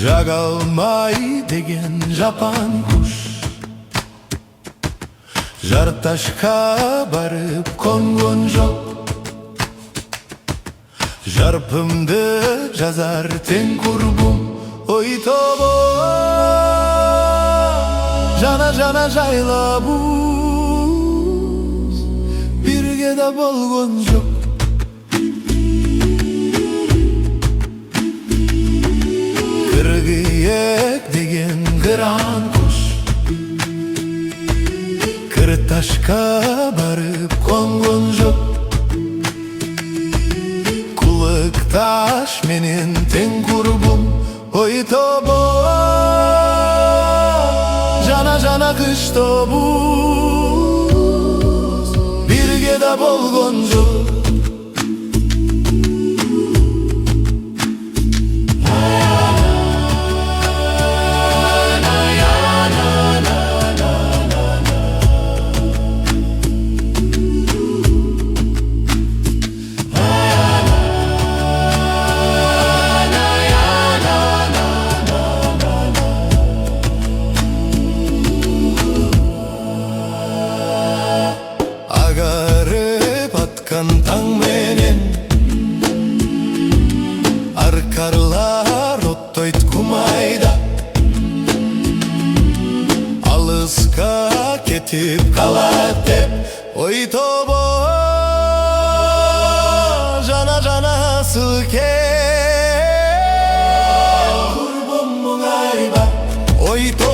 Жагалмай деген жапан құш жарташқа барып қонған жоқ. Жарпымды жазар тең құрбым ой тобы жана жайлабыз бирге да болгон жоқ. Кыргыек деген кыран құш кырташқа барып қонған жоқ. Таш менен тең құрбым ой тобы жана кыш тобыз бирге да болгон жоқ. Таң менен аркарлар оттойт кумайда алыска кетип калат деп ой тобо жана сылке курбум мұңайба ой тобо